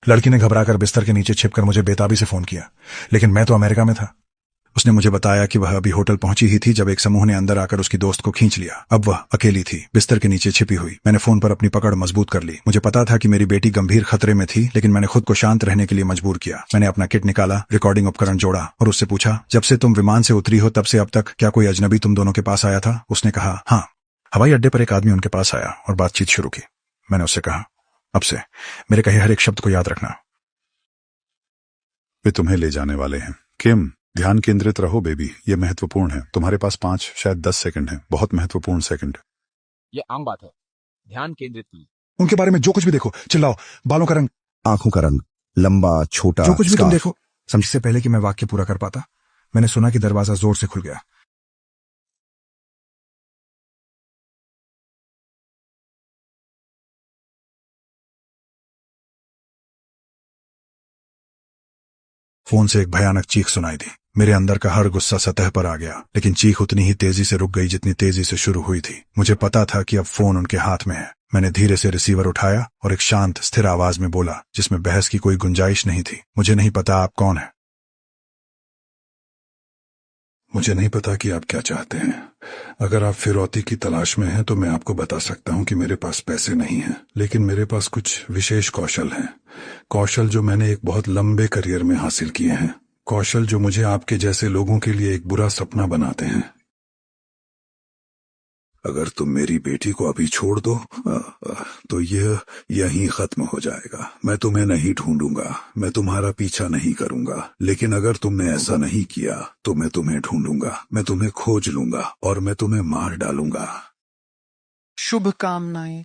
लड़की ने घबराकर बिस्तर के नीचे छिपकर मुझे बेताबी से फोन किया, लेकिन मैं तो अमेरिका में था। उसने मुझे बताया कि वह अभी होटल पहुंची ही थी जब एक समूह ने अंदर आकर उसकी दोस्त को खींच लिया। अब वह अकेली थी, बिस्तर के नीचे छिपी हुई। मैंने फोन पर अपनी पकड़ मजबूत कर ली। मुझे पता था कि मेरी बेटी गंभीर खतरे में थी, लेकिन मैंने खुद को शांत रहने के लिए मजबूर किया। मैंने अपना किट निकाला, रिकॉर्डिंग उपकरण जोड़ा और उससे पूछा, जब से तुम विमान से उतरी हो तब से अब तक क्या कोई अजनबी तुम दोनों के पास आया था? उसने कहा, हाँ। हवाई अड्डे पर एक आदमी उनके पास आया और बातचीत शुरू की। मैंने उससे कहा, अब से मेरे कहे हर एक शब्द को याद रखना। वे तुम्हें ले जाने वाले हैं। किम, ध्यान केंद्रित रहो बेबी, ये महत्वपूर्ण है। तुम्हारे पास 5 शायद 10 सेकंड है, बहुत महत्वपूर्ण सेकंड। ये आम बात है, ध्यान केंद्रित की। उनके बारे में जो कुछ भी देखो चिल्लाओ। बालों का रंग, आंखों का रंग, लंबा छोटा, जो कुछ भी तुम स्कार्फ। देखो। समझ से पहले कि मैं वाक्य पूरा कर पाता, मैंने सुना कि दरवाजा जोर से खुल गया। फोन से एक भयानक चीख सुनाई दी। मेरे अंदर का हर गुस्सा सतह पर आ गया, लेकिन चीख उतनी ही तेजी से रुक गई जितनी तेजी से शुरू हुई थी। मुझे पता था कि अब फोन उनके हाथ में है। मैंने धीरे से रिसीवर उठाया और एक शांत स्थिर आवाज में बोला, जिसमें बहस की कोई गुंजाइश नहीं थी, मुझे नहीं पता आप कौन हैं। मुझे नहीं पता कि आप क्या चाहते हैं। अगर आप फिरौती की तलाश में हैं तो मैं आपको बता सकता हूं कि मेरे पास पैसे नहीं हैं, लेकिन मेरे पास कुछ विशेष कौशल हैं। कौशल जो मैंने एक बहुत लंबे करियर में हासिल किए हैं। कौशल जो मुझे आपके जैसे लोगों के लिए एक बुरा सपना बनाते हैं। अगर तुम मेरी बेटी को अभी छोड़ दो तो यह यहीं खत्म हो जाएगा। मैं तुम्हें नहीं ढूंढूंगा, मैं तुम्हारा पीछा नहीं करूंगा, लेकिन अगर तुमने ऐसा नहीं किया तो मैं तुम्हें ढूंढूंगा, मैं तुम्हें खोज लूंगा और मैं तुम्हें मार डालूंगा। शुभकामनाएं।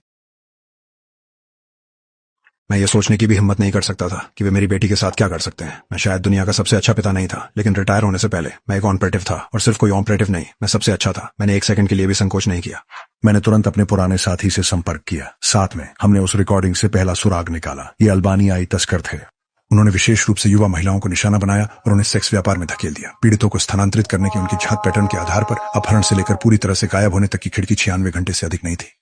मैं ये सोचने की भी हिम्मत नहीं कर सकता था कि वे मेरी बेटी के साथ क्या कर सकते हैं। मैं शायद दुनिया का सबसे अच्छा पिता नहीं था, लेकिन रिटायर होने से पहले मैं एक ऑपरेटिव था, और सिर्फ कोई ऑपरेटिव नहीं, मैं सबसे अच्छा था। मैंने एक सेकंड के लिए भी संकोच नहीं किया। मैंने तुरंत अपने पुराने साथी से संपर्क किया। साथ में हमने उस रिकॉर्डिंग से पहला सुराग निकाला। ये अल्बानियाई तस्कर थे। उन्होंने विशेष रूप से युवा महिलाओं को निशाना बनाया और उन्हें सेक्स व्यापार में धकेल दिया। पीड़ितों को स्थानांतरित करने की उनकी झात पैटर्न के आधार पर अपहरण से लेकर पूरी तरह से गायब होने तक की खिड़की 96 घंटे से अधिक नहीं थी।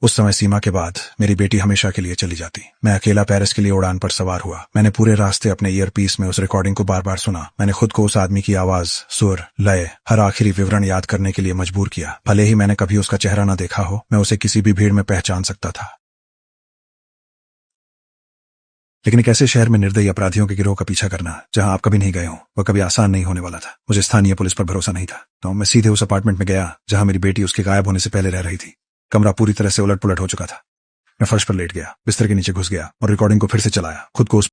उस समय सीमा के बाद मेरी बेटी हमेशा के लिए चली जाती। मैं अकेला पेरिस के लिए उड़ान पर सवार हुआ। मैंने पूरे रास्ते अपने ईयरपीस में उस रिकॉर्डिंग को बार बार सुना। मैंने खुद को उस आदमी की आवाज, सुर, लय, हर आखिरी विवरण याद करने के लिए मजबूर किया। भले ही मैंने कभी उसका चेहरा न देखा हो, मैं उसे किसी भी भीड़ में पहचान सकता था। लेकिन एक ऐसे शहर में निर्दयी अपराधियों के गिरोह का पीछा करना जहां आप कभी नहीं गए हो, वह कभी आसान नहीं होने वाला था। मुझे स्थानीय पुलिस पर भरोसा नहीं था, तो मैं सीधे उस अपार्टमेंट में गया जहां मेरी बेटी उसके गायब होने से पहले रह रही थी। कमरा पूरी तरह से उलट पुलट हो चुका था। मैं फर्श पर लेट गया, बिस्तर के नीचे घुस गया और रिकॉर्डिंग को फिर से चलाया। खुद को उस